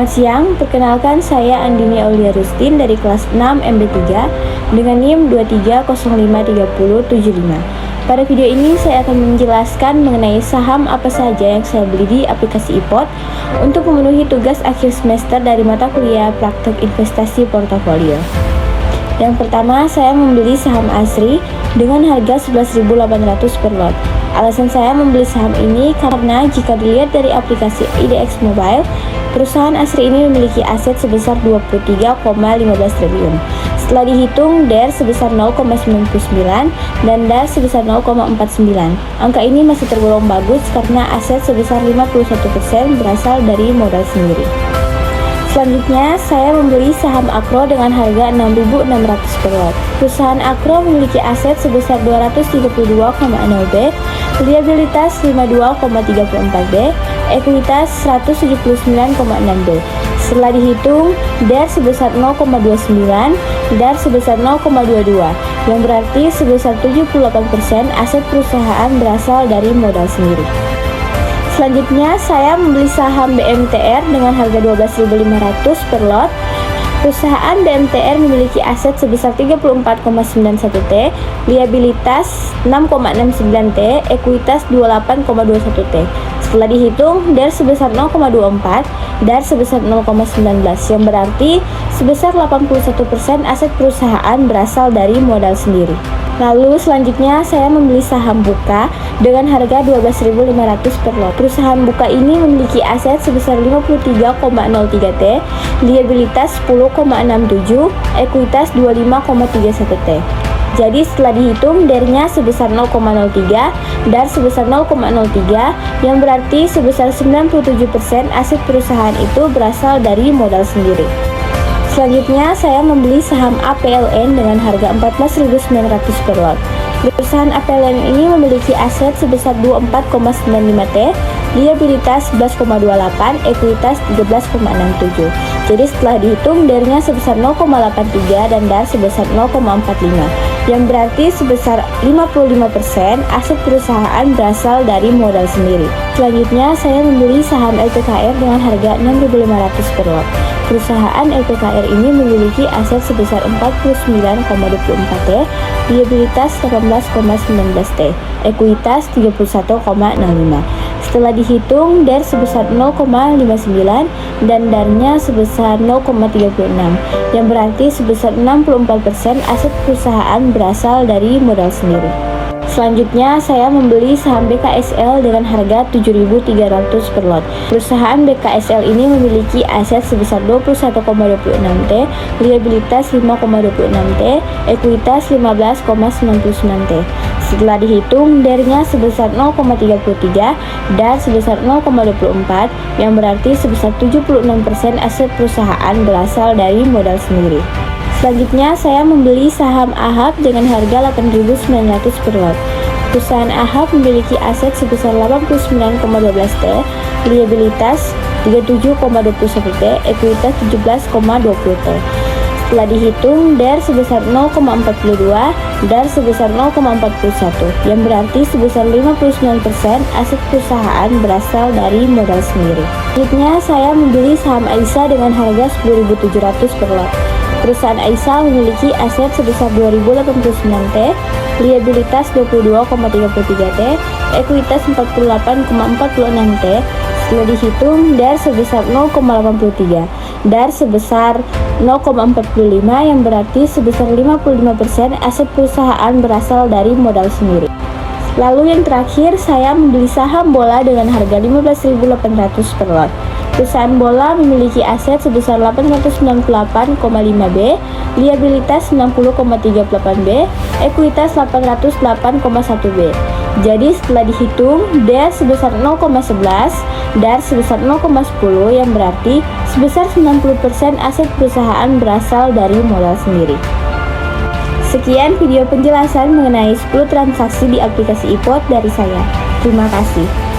Selamat siang, perkenalkan saya Andini Aulia Rustin dari kelas 6 MB3 dengan NIM 23053075. Pada video ini saya akan menjelaskan mengenai saham apa saja yang saya beli di aplikasi iPod untuk memenuhi tugas akhir semester dari mata kuliah Praktek Investasi Portofolio. Yang pertama, saya membeli saham ASRI dengan harga 11.800 per lot. Alasan saya membeli saham ini karena jika dilihat dari aplikasi IDX Mobile, perusahaan ASRI ini memiliki aset sebesar 23,15 triliun. Setelah dihitung DER sebesar 0,99 dan DAR sebesar 0,49. Angka ini masih tergolong bagus karena aset sebesar 51% berasal dari modal sendiri. Selanjutnya, saya membeli saham Akro dengan harga 6.600 per lot. Perusahaan Akro memiliki aset sebesar 232,0 B, liabilitas 52,34 B, ekuitas 179,6 B. Setelah dihitung, DER sebesar 0,29, DAR sebesar 0,22, yang berarti sebesar 78% aset perusahaan berasal dari modal sendiri. Selanjutnya, saya membeli saham BMTR dengan harga 12.500 per lot. Perusahaan BMTR memiliki aset sebesar 34,91 T, liabilitas 6,69 T, ekuitas 28,21 T. Setelah dihitung, DER sebesar 0,24, DAR sebesar 0,19, yang berarti sebesar 81% aset perusahaan berasal dari modal sendiri. Lalu selanjutnya saya membeli saham Buka dengan harga 12.500 per lot. Perusahaan Buka ini memiliki aset sebesar 53,03 T, liabilitas 10,67, ekuitas 25,31 T. Jadi setelah dihitung DER-nya sebesar 0,03, DAR sebesar 0,03, yang berarti sebesar 97% aset perusahaan itu berasal dari modal sendiri. Selanjutnya, saya membeli saham APLN dengan harga 14.900 per lot. Perusahaan APLN ini memiliki aset sebesar 24,95 T, liabilitas 11,28, ekuitas 13,67. Jadi setelah dihitung DER-nya sebesar 0,83 dan DAR sebesar 0,45, yang berarti sebesar 55% aset perusahaan berasal dari modal sendiri. Selanjutnya, saya membeli saham LPKR dengan harga 6.500 per lot. Perusahaan LPKR ini memiliki aset sebesar 49,24 T, liabilitas 18,19 T, ekuitas 31,05. Setelah dihitung, DER sebesar 0,59 dan DAR-nya sebesar 0,36, yang berarti sebesar 64% aset perusahaan berasal dari modal sendiri. Selanjutnya, saya membeli saham BKSL dengan harga 7.300 per lot. Perusahaan BKSL ini memiliki aset sebesar 21,26 T, liabilitas 5,26 T, ekuitas 15,99 T. Setelah dihitung, DER-nya sebesar 0,33, DAR sebesar 0,24, yang berarti sebesar 76% aset perusahaan berasal dari modal sendiri. Selanjutnya, saya membeli saham AHAP dengan harga 8.900 per lot. Perusahaan AHAP memiliki aset sebesar 89,12 T, liabilitas 37,21 T, ekuitas 17,20 T. Setelah dihitung, DER sebesar 0,42, DAR sebesar 0,41, yang berarti sebesar 59% aset perusahaan berasal dari modal sendiri. Selanjutnya, saya membeli saham Aisyah dengan harga 10.700 per lot. Perusahaan Aisyah memiliki aset sebesar 2.089 T, liabilitas 22,33 T, ekuitas 48,46 T. Setelah dihitung, DER sebesar 0,83, DAR sebesar 0,45, yang berarti sebesar 55% aset perusahaan berasal dari modal sendiri. Lalu yang terakhir, saya membeli saham Bola dengan harga 15.800 per lot. Perusahaan Bola memiliki aset sebesar 898,5 B, liabilitas 60,38 B, ekuitas 808,1 B. Jadi setelah dihitung, DER sebesar 0,11, DAR sebesar 0,10, yang berarti sebesar 90% aset perusahaan berasal dari modal sendiri. Sekian video penjelasan mengenai 10 transaksi di aplikasi iPod dari saya. Terima kasih.